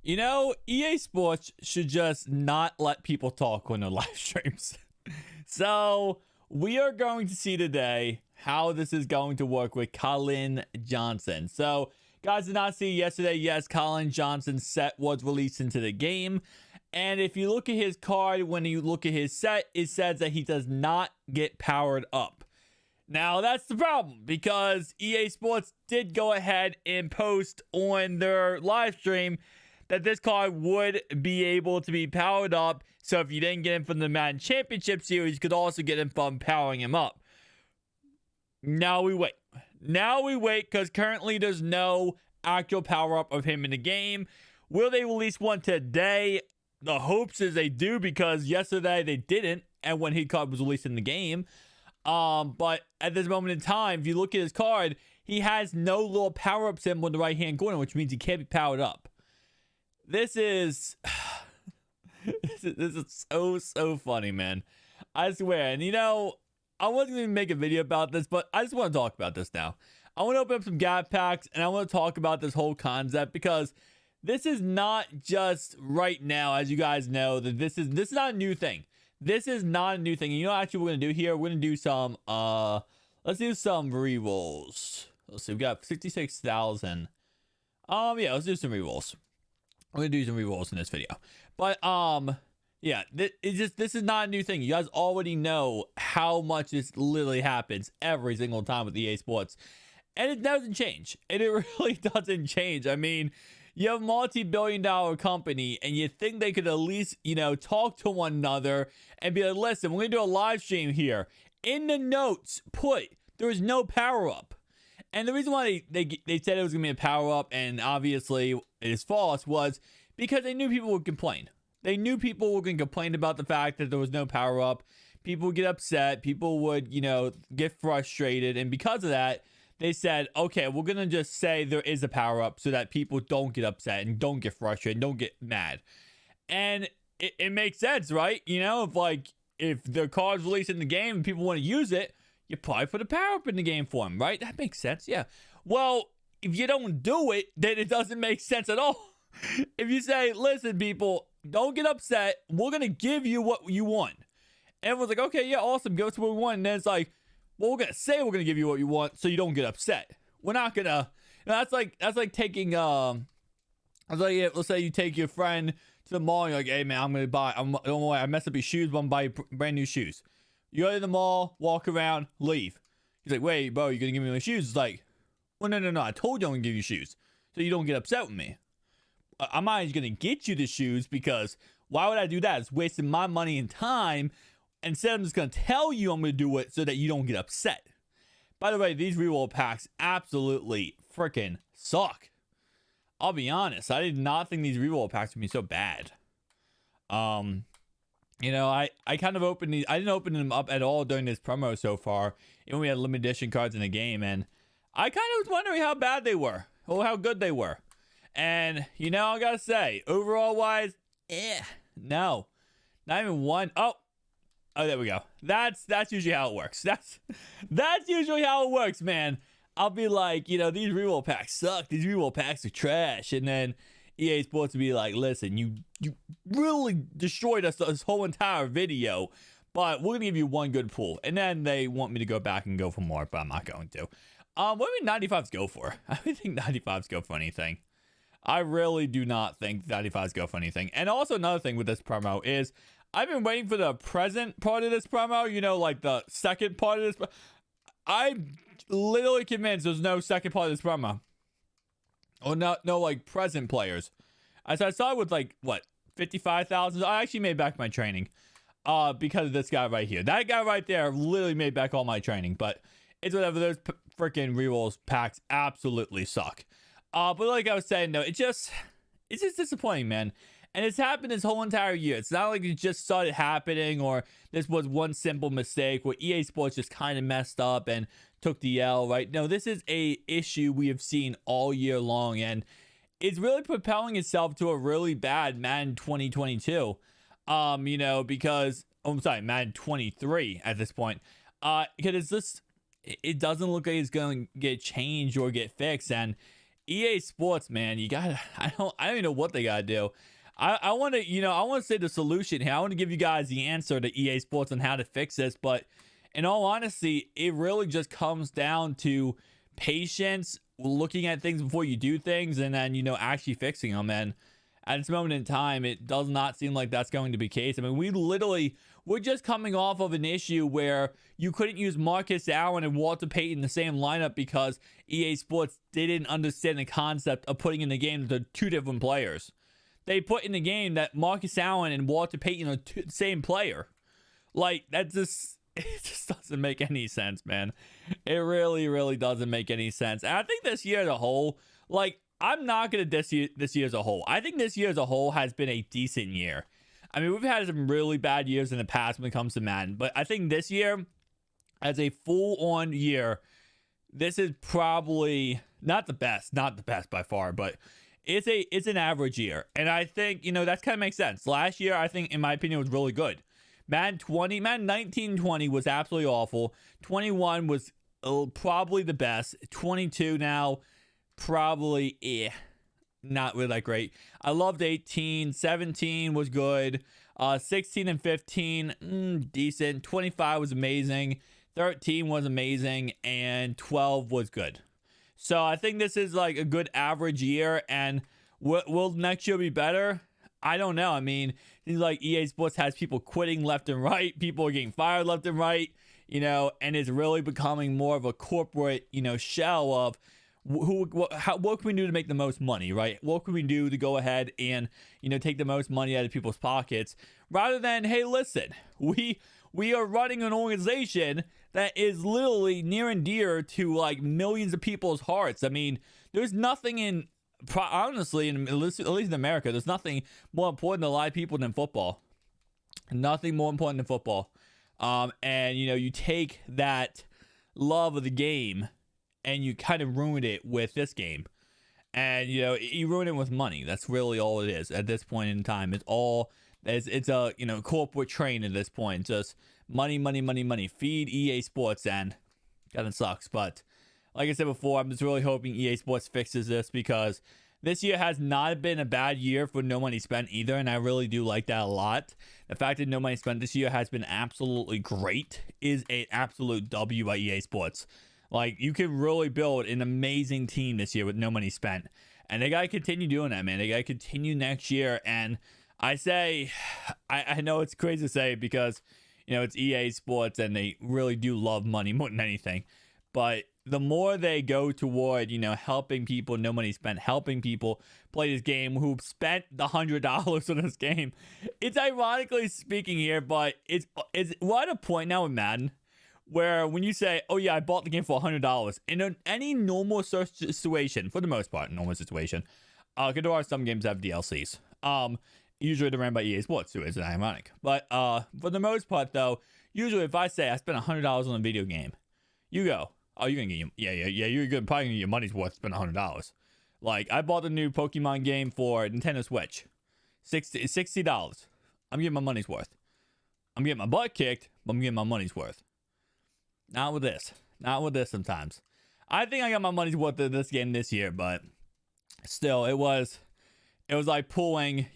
EA Sports should just not let people talk on their live streams. So, we are going to see today how this is going to work with Colin Johnson. So, guys did not see yesterday, yes, Colin Johnson's set was released into the game. And if you look at his card, when you look at his set, it says that he does not get powered up. Now, that's the problem because EA Sports did go ahead and post on their live stream that this card would be able to be powered up. So if you didn't get him from the Madden Championship Series, you could also get him from powering him up. Now we wait. Because currently there's no actual power-up of him in the game. Will they release one today? The hopes is they do, because yesterday they didn't, and when his card was released in the game. But at this moment in time, if you look at his card, he has no little power-up symbol in the right-hand corner, which means he can't be powered up. This is this is so funny, man. I swear. And I wasn't going to make a video about this, but I just want to talk about this now. I want to open up some gap packs, and I want to talk about this whole concept, because this is not just right now, as you guys know, that this is not a new thing. This is not a new thing. And actually what we're going to do here? We're going to do some, let's do some rerolls. Let's see, we got 66,000. Yeah, let's do some rerolls. I'm going to do some rerolls in this video. But, yeah, this is not a new thing. You guys already know how much this literally happens every single time with EA Sports. And it doesn't change. And it really doesn't change. I mean, you have a multi-billion-dollar company, and you think they could at least, talk to one another and be like, listen, we're going to do a live stream here. In the notes, there is no power-up. And the reason why they said it was going to be a power-up, and obviously it is false, was because they knew people would complain. They knew people were going to complain about the fact that there was no power-up. People would get upset. People would, get frustrated. And because of that, they said, okay, we're going to just say there is a power-up so that people don't get upset and don't get frustrated and don't get mad. And it makes sense, right? If the card's released in the game and people want to use it, you probably put a power-up in the game for them, right? That makes sense, yeah. Well, if you don't do it, then it doesn't make sense at all. If you say, listen, people, don't get upset. We're going to give you what you want. Everyone's like, okay, yeah, awesome. Give us what we want. And then it's like, well, we're going to say we're going to give you what you want so you don't get upset. We're not going to, that's like taking, let's say you take your friend to the mall and you're like, hey, man, I'm going to buy, don't worry, I messed up your shoes, but I'm going to buy brand new shoes. You go to the mall, walk around, leave. He's like, wait, bro, you're going to give me my shoes? It's like, well, no. I told you I'm going to give you shoes so you don't get upset with me. I'm not just going to get you the shoes, because why would I do that? It's wasting my money and time. Instead, I'm just going to tell you I'm going to do it so that you don't get upset. By the way, these reroll packs absolutely freaking suck. I'll be honest. I did not think these reroll packs would be so bad. I kind of opened these. I didn't open them up at all during this promo so far. Even we had limited edition cards in the game, and I kind of was wondering how bad they were or how good they were. And I gotta say, overall wise, no, not even one. Oh, there we go. That's usually how it works. That's usually how it works, man. I'll be like, these reroll packs suck. These reroll packs are trash, and then EA Sports will be like, listen, you really destroyed us this whole entire video, but we're gonna give you one good pull. And then they want me to go back and go for more, but I'm not going to. What do 95s go for? I don't think 95s go for anything. I really do not think 95s go for anything. And also another thing with this promo is I've been waiting for the present part of this promo, like the second part of this. I'm literally convinced there's no second part of this promo. Or no like present players. As I saw it with 55,000. I actually made back my training because of this guy right here. That guy right there literally made back all my training, but it's whatever. Those freaking rerolls packs absolutely suck. But like I was saying, though, it's just disappointing, man. And it's happened this whole entire year. It's not like it just started happening or this was one simple mistake where EA Sports just kind of messed up and took the L, right? No, this is a issue we have seen all year long, and it's really propelling itself to a really bad Madden 2022. Because I'm sorry, Madden 23 at this point. Because it doesn't look like it's going to get changed or get fixed, and EA Sports, man, you gotta. I don't even know what they gotta do. I want to, I want to say the solution here. I want to give you guys the answer to EA Sports on how to fix this. But in all honesty, it really just comes down to patience, looking at things before you do things, and then, actually fixing them. And at this moment in time, it does not seem like that's going to be the case. I mean, we're just coming off of an issue where you couldn't use Marcus Allen and Walter Payton in the same lineup because EA Sports didn't understand the concept of putting in the game the two different players. They put in the game that Marcus Allen and Walter Payton are the same player. Like, it just doesn't make any sense, man. It really, really doesn't make any sense. And I think this year as a whole, like, I'm not going to diss this year as a whole. I think this year as a whole has been a decent year. I mean, we've had some really bad years in the past when it comes to Madden, but I think this year, as a full-on year, this is probably not the best by far, but it's an average year. And I think, that kind of makes sense. Last year, I think, in my opinion, was really good. Madden 19-20 was absolutely awful. 21 was probably the best. 22 now, probably not really that great. I loved 18. 17 was good. 16 and 15, decent. 25 was amazing. 13 was amazing. And 12 was good. So I think this is like a good average year. And will next year be better? I don't know. I mean, it seems like EA Sports has people quitting left and right. People are getting fired left and right, and it's really becoming more of a corporate, shell of what can we do to make the most money, right? What can we do to go ahead and, take the most money out of people's pockets rather than, hey, listen, we are running an organization that is literally near and dear to like millions of people's hearts. I mean, there's nothing honestly, at least in America, there's nothing more important to a lot of people than football. Nothing more important than football. And, you take that love of the game and you kind of ruin it with this game. And, you ruin it with money. That's really all it is at this point in time. It's a, corporate train at this point. Just money, money, money, money. Feed EA Sports, and kind of sucks. But like I said before, I'm just really hoping EA Sports fixes this because this year has not been a bad year for no money spent either, and I really do like that a lot. The fact that no money spent this year has been absolutely great is an absolute W by EA Sports. Like, you can really build an amazing team this year with no money spent, and they got to continue doing that, man. They got to continue next year, and I say, I know it's crazy to say because, it's EA Sports, and they really do love money more than anything, but the more they go toward, helping people, no money spent, helping people play this game who spent the $100 on this game. It's ironically speaking here, but we're at a point now with Madden where when you say, oh yeah, I bought the game for $100, in any normal situation, for the most part, normal situation, because there are some games that have DLCs. Usually they're ran by EA Sports too, it's ironic. But for the most part though, usually if I say I spent $100 on a video game, you go, oh, you're gonna get you're probably gonna get your money's worth. Spend $100. Like, I bought the new Pokemon game for Nintendo Switch, $60. I'm getting my money's worth. I'm getting my butt kicked, but I'm getting my money's worth. Not with this. Sometimes. I think I got my money's worth of this game this year, but still, it was like pulling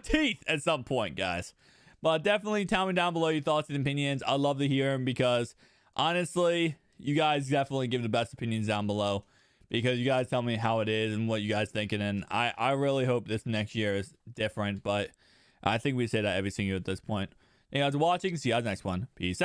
teeth at some point, guys. But definitely tell me down below your thoughts and opinions. I'd love to hear them because honestly, you guys definitely give the best opinions down below because you guys tell me how it is and what you guys thinking. And I really hope this next year is different, but I think we say that every single year at this point. Thank you guys for watching. See you guys next one. Peace out.